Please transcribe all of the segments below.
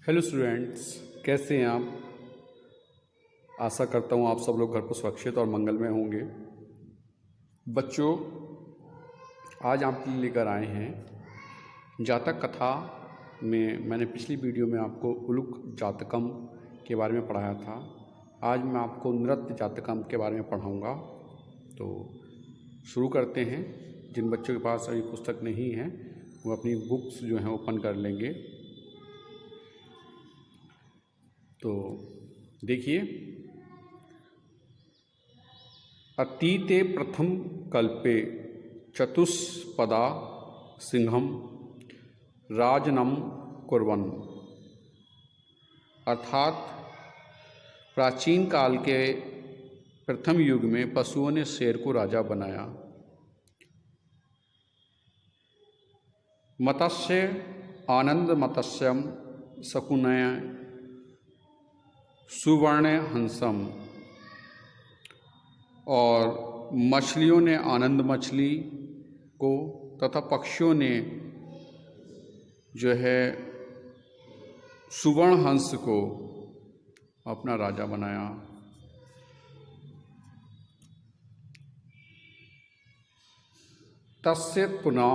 Hello students, कैसे हैं आप। आशा करता हूँ आप सब लोग घर पर सुरक्षित और मंगलमय होंगे। बच्चों, आज आपके लिए लेकर आए हैं जातक कथा में। मैंने पिछली वीडियो में आपको उलूक जातकम के बारे में पढ़ाया था। आज मैं आपको नृत्य जातकम के बारे में पढ़ाऊँगा। तो शुरू करते हैं। जिन बच्चों के पास अभी पुस्तक नहीं है वो अपनी बुक्स जो हैं ओपन कर लेंगे। तो देखिए, अतीते प्रथम कल्पे चतुष्पदा सिंहम राजनम कुर्वन्, अर्थात प्राचीन काल के प्रथम युग में पशुओं ने शेर को राजा बनाया। मत्स्य आनंद मत्स्यम शकुनय सुवर्ण हंसम, और मछलियों ने आनंद मछली को तथा पक्षियों ने जो है सुवर्ण हंस को अपना राजा बनाया। तस्य पुनः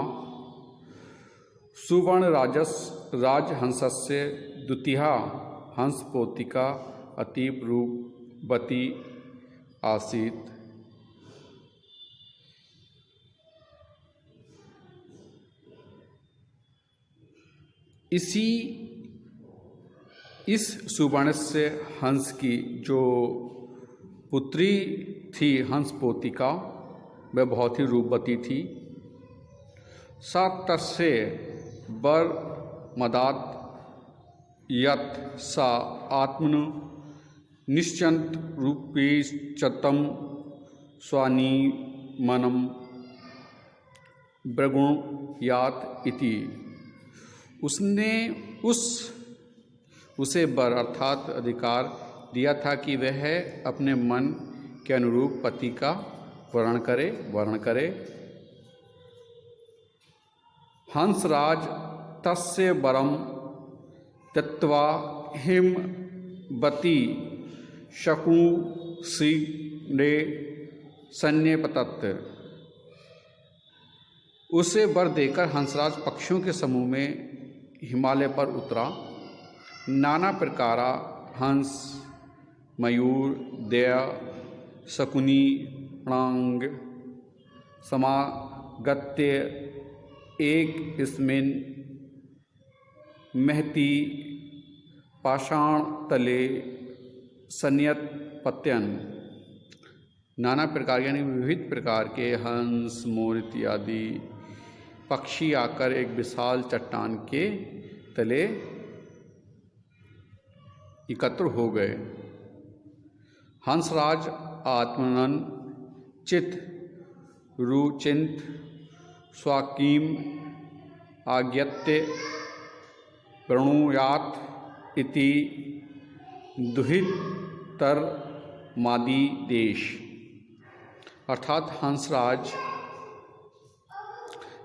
सुवर्ण राजहंसस्य द्वितीया हंसपोतिका अतीव रूपवती आसीत। इस सुवर्ण से हंस की जो पुत्री थी हंसपोतिका, वह बहुत ही रूपवती थी। सा तस्य वर मदात यत् सा आत्मनु निश्चंत रूपेशतम स्वानिमनम ब्रगुणयात इति। उसने उसे वर अर्थात अधिकार दिया था कि वह अपने मन के अनुरूप पति का वर्ण करे। हंसराज तस्य वरम त्यक्त्वा हिमवती शकुंसिने सन्निपतत्। उसे वर देकर हंसराज पक्षियों के समूह में हिमालय पर उतरा। नाना प्रकारा हंस, मयूर, दया, शकुनी, प्रांग समागत्य एक स्मिन् महती पाषाण तले सन्निपत्यन्। नाना प्रकार यानी विविध प्रकार के हंस, मोर इत्यादि पक्षी आकर एक विशाल चट्टान के तले एकत्र हो गए। हंसराज आत्मनन चित रुचिंत स्वाकीम आज्ञत्य प्रणुयात इति दुहितर मादी देश। अर्थात हंसराज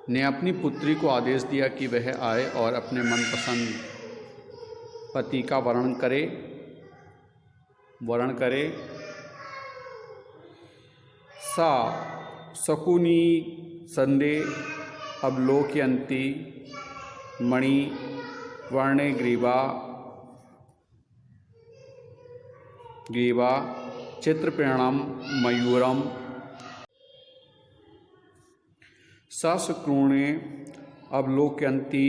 ने अपनी पुत्री को आदेश दिया कि वह आए और अपने मनपसंद पति का वर्ण करे। सा शकुनी संदे अवलोकयन्ती मणि वर्णे ग्रीवा चित्रपेणम मयूरम सशक्रूणे अवलोकयन्ती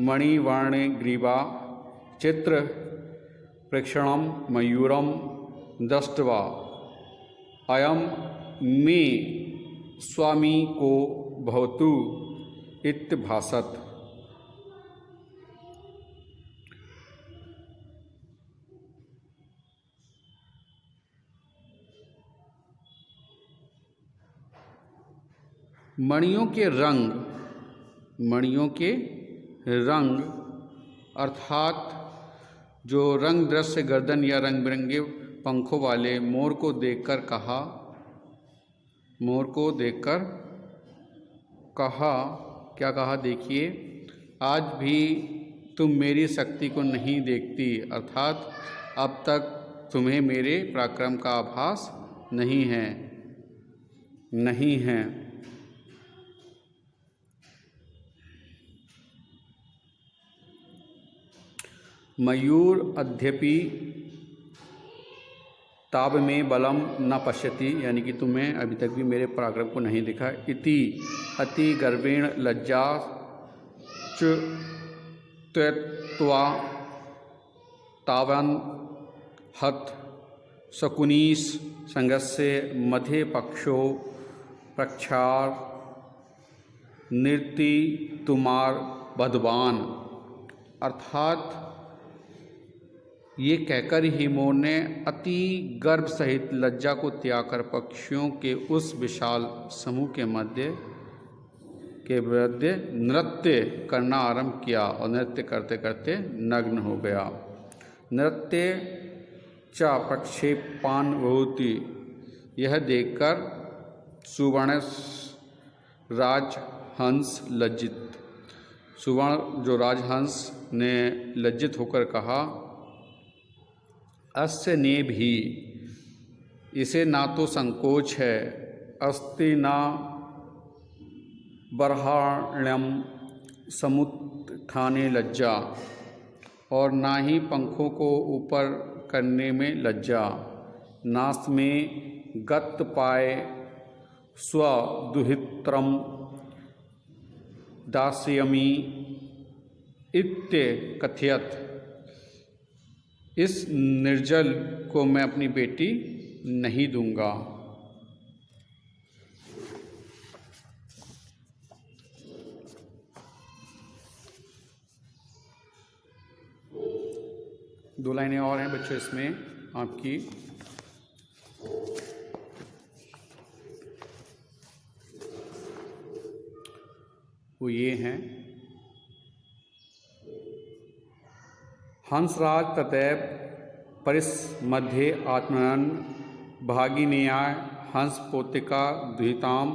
मणिवर्णे ग्रीवा चित्र प्रेक्षणम मयूरम दृष्ट्वा अयम मे स्वामी को भवतु इत्यभाषत। मणियों के रंग अर्थात जो रंग दृश्य गर्दन या रंग बिरंगे पंखों वाले मोर को देखकर कहा क्या कहा, देखिए, आज भी तुम मेरी शक्ति को नहीं देखती, अर्थात अब तक तुम्हें मेरे पराक्रम का आभास नहीं है। मयूर अद्यपि ताब में बलम न पश्यति, यानी कि तुम्हें अभी तक भी मेरे पराक्रम को नहीं दिखा। इति अति गर्वेण लज्जा च त्यक्त्वा तावन हत शकुनीस संगस्य मध्ये पक्षो प्रक्षार नृति तुमार बधवान। अर्थात ये कहकर हिमोर ने अति गर्व सहित लज्जा को त्याग कर पक्षियों के उस विशाल समूह के मध्य नृत्य करना आरंभ किया और नृत्य करते करते नग्न हो गया। नृत्य च प्रक्षेपान भवति, यह देखकर सुवर्ण राजहंस लज्जित, सुवर्ण जो राजहंस ने लज्जित होकर कहा, अस्य ने भी, इसे ना तो संकोच है, अस्ति ना बर्हाण्यम समुत्थाने लज्जा, और ना ही पंखों को ऊपर करने में लज्जा। नास में गत पाए स्वदुहित्रम दास्यमि इत्य कथयत, इस निर्जल को मैं अपनी बेटी नहीं दूंगा। दो लाइनें और हैं बच्चों इसमें आपकी। वो ये हैं, हंसराज तदैव परिसमध्ये आत्मनन भागिनेयाय हंस पोतिका दुहिताम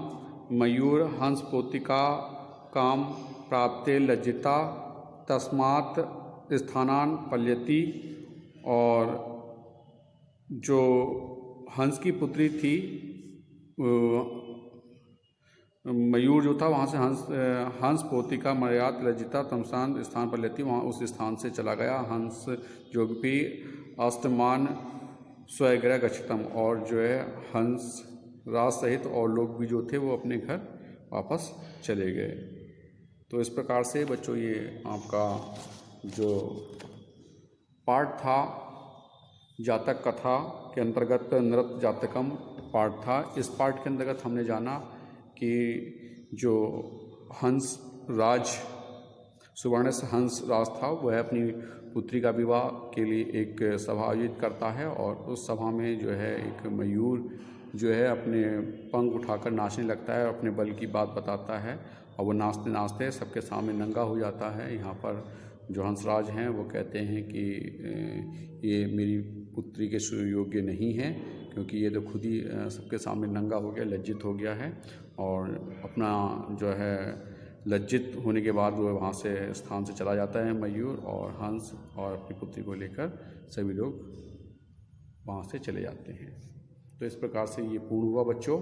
मयूर हंस पोतिका काम प्राप्ते लज्जिता तस्मात् स्थानान पल्यति। और जो हंस की पुत्री थी, मयूर जो था वहाँ से हंस पोतिका मर्यात लज्जिता तमसान स्थान पर लेती, वहाँ उस स्थान से चला गया। हंस जो भी अस्तमान स्वग्रह गच्छतम, और जो है हंस राज सहित और लोग भी जो थे वो अपने घर वापस चले गए। तो इस प्रकार से बच्चों ये आपका जो पाठ था जातक कथा के अंतर्गत नृत्य जातकम पाठ था। इस पाठ के अंतर्गत हमने जाना कि जो हंस राज सुवर्ण हंस राज था वह अपनी पुत्री का विवाह के लिए एक सभा आयोजित करता है, और उस सभा में जो है एक मयूर जो है अपने पंख उठाकर नाचने लगता है, अपने बल की बात बताता है, और वो नाचते नाचते सबके सामने नंगा हो जाता है। यहाँ पर जो हंसराज हैं वो कहते हैं कि ये मेरी पुत्री के सुयोग्य नहीं है, क्योंकि ये तो खुद ही सबके सामने नंगा हो गया, लज्जित हो गया है, और अपना जो है लज्जित होने के बाद वो वहाँ से स्थान से चला जाता है मयूर और हंस, और अपनी पुत्री को लेकर सभी लोग वहाँ से चले जाते हैं। तो इस प्रकार से ये पूर्ण हुआ बच्चों।